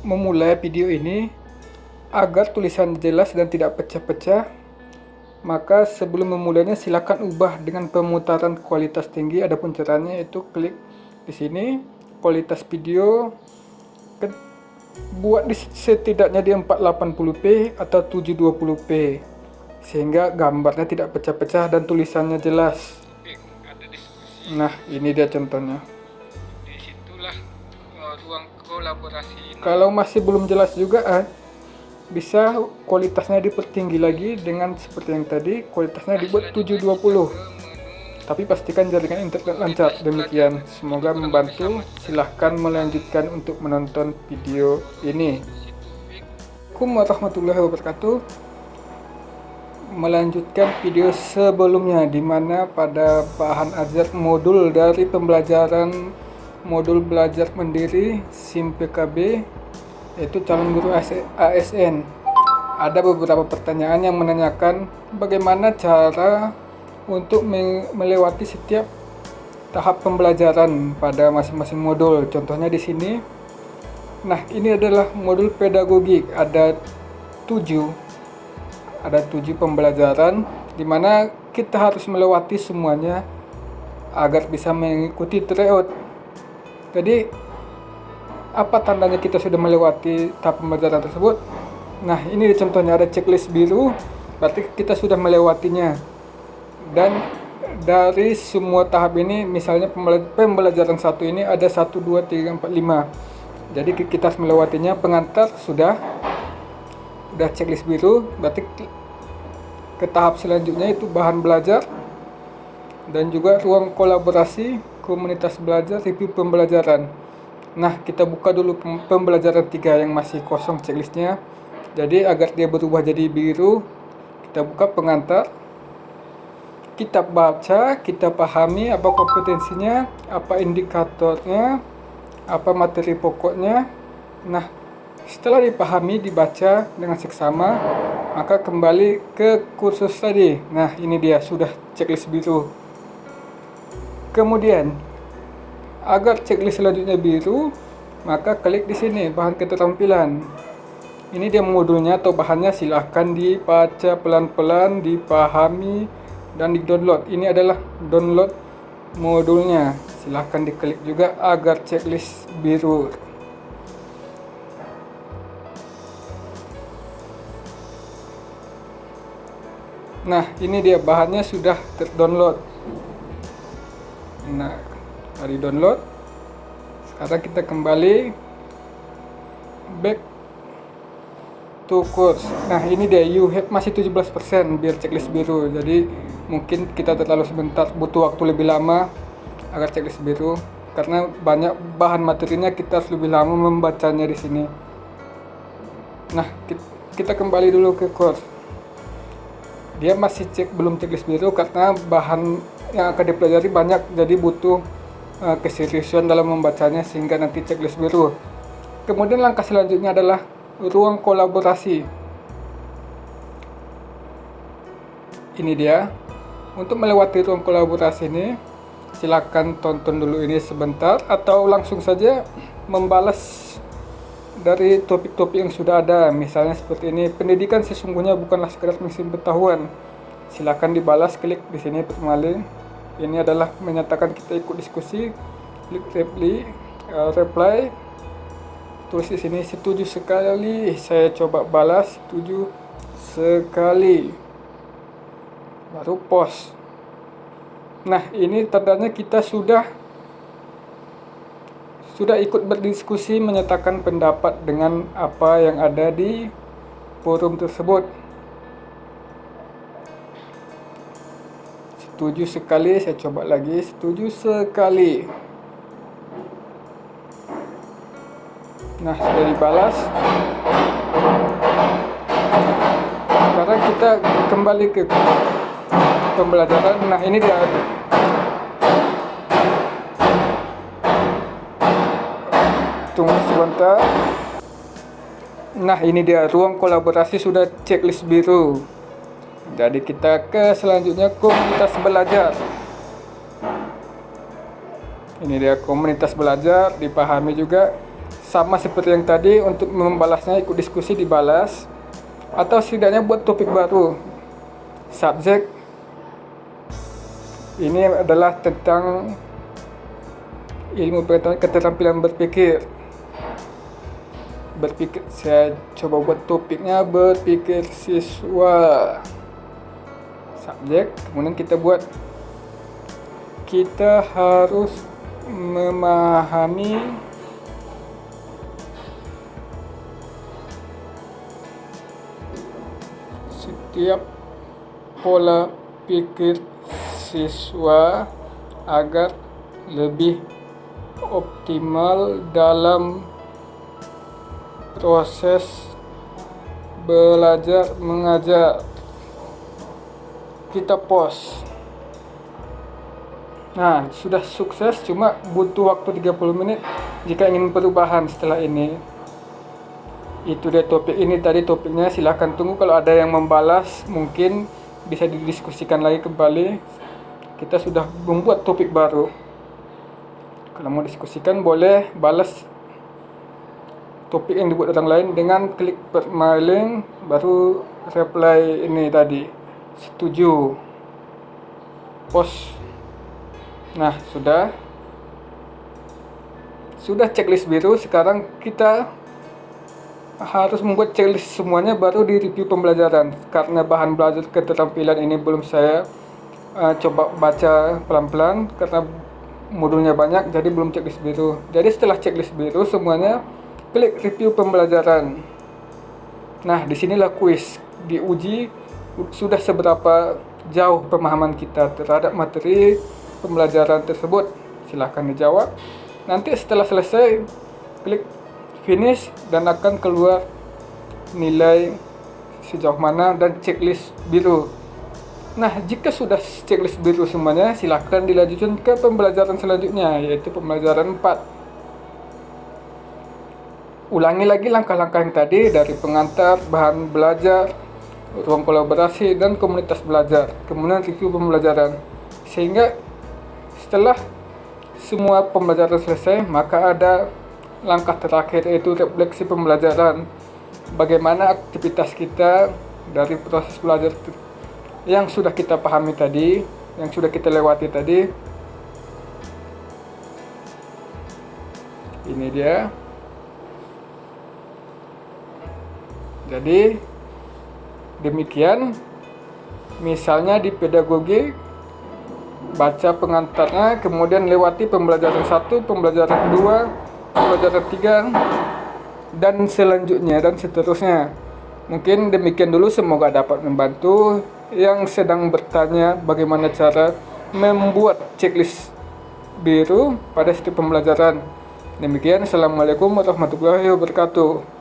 memulai video ini, agar tulisan jelas dan tidak pecah-pecah, maka sebelum memulainya silakan ubah dengan pemutaran kualitas tinggi. Adapun caranya itu klik di sini, kualitas video, buat setidaknya di 480p atau 720p, sehingga gambarnya tidak pecah-pecah dan tulisannya jelas. Nah, ini dia contohnya. Disitulah ruang kolaborasi. Kalau masih belum jelas juga, bisa kualitasnya dipertinggi lagi dengan seperti yang tadi, kualitasnya dibuat 720. Tapi pastikan jaringan internet lancar. Demikian, semoga membantu. Silahkan melanjutkan untuk menonton video ini. Assalamualaikum warahmatullahi wabarakatuh. Melanjutkan video sebelumnya, di mana pada bahan ajar modul dari pembelajaran modul belajar mandiri SIM PKB, yaitu calon guru ASN. Ada beberapa pertanyaan yang menanyakan bagaimana cara untuk melewati setiap tahap pembelajaran pada masing-masing modul. Contohnya di sini. Nah, ini adalah modul pedagogik, ada 7 pembelajaran, di mana kita harus melewati semuanya agar bisa mengikuti tryout. Jadi, apa tandanya kita sudah melewati tahap pembelajaran tersebut? Nah, ini contohnya ada checklist biru, berarti kita sudah melewatinya. Dan dari semua tahap ini, misalnya pembelajaran 1 ini ada 1, 2, 3, 4, 5. Jadi kita harus melewatinya. Pengantar sudah checklist biru, berarti ke tahap selanjutnya itu bahan belajar dan juga ruang kolaborasi, komunitas belajar, review pembelajaran. Nah, kita buka dulu pembelajaran 3 yang masih kosong checklistnya. Jadi agar dia berubah jadi biru, kita buka pengantar, kita baca, kita pahami apa kompetensinya, apa indikatornya, apa materi pokoknya. Nah, setelah dipahami, dibaca dengan seksama, maka kembali ke kursus tadi. Nah, ini dia sudah checklist biru. Kemudian, agar checklist selanjutnya biru, maka klik di sini bahan keterampilan. Ini dia modulnya atau bahannya, silahkan dibaca pelan-pelan, dipahami, dan di-download. Ini adalah download modulnya. Silahkan diklik juga agar checklist biru. Nah, ini dia bahannya sudah terdownload. Nah, dari download, sekarang kita kembali back to course. Nah, ini dia masih 17% biar checklist biru. Jadi mungkin kita terlalu sebentar, butuh waktu lebih lama agar checklist biru, karena banyak bahan materinya, kita harus lebih lama membacanya di sini. Nah, kita kembali dulu ke course. Dia masih belum checklist biru karena bahan yang akan dipelajari banyak, jadi butuh keseriusan dalam membacanya sehingga nanti checklist biru. Kemudian langkah selanjutnya adalah ruang kolaborasi. Ini dia. Untuk melewati ruang kolaborasi ini, silakan tonton dulu ini sebentar atau langsung saja membalas dari topik-topik yang sudah ada. Misalnya seperti ini, pendidikan sesungguhnya bukanlah sekedar mengisi pengetahuan. Silakan dibalas, klik di sini pertama kali. Ini adalah menyatakan kita ikut diskusi. Klik reply. Tulis di sini setuju sekali. Saya coba balas setuju sekali. Baru post. Nah, ini tandanya kita sudah ikut berdiskusi, menyatakan pendapat dengan apa yang ada di forum tersebut. Setuju sekali, saya coba lagi, setuju sekali. Nah, sudah dibalas. Sekarang kita kembali ke pembelajaran. Nah, ini dia. Tunggu sebentar. Nah, ini dia ruang kolaborasi sudah checklist biru. Jadi kita ke selanjutnya komunitas belajar. Ini dia komunitas belajar, dipahami juga. sama seperti yang tadi, untuk membalasnya ikut diskusi dibalas, atau setidaknya buat topik baru. Subjek ini adalah tentang ilmu pengetahuan keterampilan berpikir. Saya coba buat topiknya berpikir siswa. Subjek, kemudian kita harus memahami setiap pola pikir siswa agar lebih optimal dalam proses belajar mengajar. Kita post. Nah, sudah sukses, cuma butuh waktu 30 menit jika ingin perubahan setelah ini. Itu dia topik ini tadi topiknya, silahkan tunggu kalau ada yang membalas, mungkin bisa didiskusikan lagi kembali. Kita sudah membuat topik baru. Kalau mau diskusikan boleh balas topik yang dibuat orang lain dengan klik permailing, baru reply ini tadi, setuju, post. Nah, sudah checklist biru. Sekarang kita harus membuat checklist semuanya, baru di review pembelajaran. Karena bahan belajar keterampilan ini belum saya coba baca pelan-pelan karena modulnya banyak, jadi belum checklist biru. Jadi setelah checklist biru semuanya, klik review pembelajaran. Nah, disinilah kuis, diuji sudah seberapa jauh pemahaman kita terhadap materi pembelajaran tersebut. Silahkan dijawab. Nanti setelah selesai, klik finish dan akan keluar nilai sejauh mana dan checklist biru. Nah, jika sudah checklist biru semuanya, silahkan dilanjutkan ke pembelajaran selanjutnya, yaitu pembelajaran 4. Ulangi lagi langkah-langkah yang tadi, dari pengantar, bahan belajar, ruang kolaborasi, dan komunitas belajar. Kemudian review pembelajaran. Sehingga setelah semua pembelajaran selesai, maka ada langkah terakhir, yaitu refleksi pembelajaran. Bagaimana aktivitas kita dari proses belajar yang sudah kita pahami tadi, yang sudah kita lewati tadi. Ini dia. Jadi demikian, misalnya di pedagogi, baca pengantarnya, kemudian lewati pembelajaran 1, pembelajaran 2, pembelajaran 3, dan selanjutnya dan seterusnya. Mungkin demikian dulu, semoga dapat membantu yang sedang bertanya bagaimana cara membuat checklist biru pada setiap pembelajaran. Demikian, assalamualaikum warahmatullahi wabarakatuh.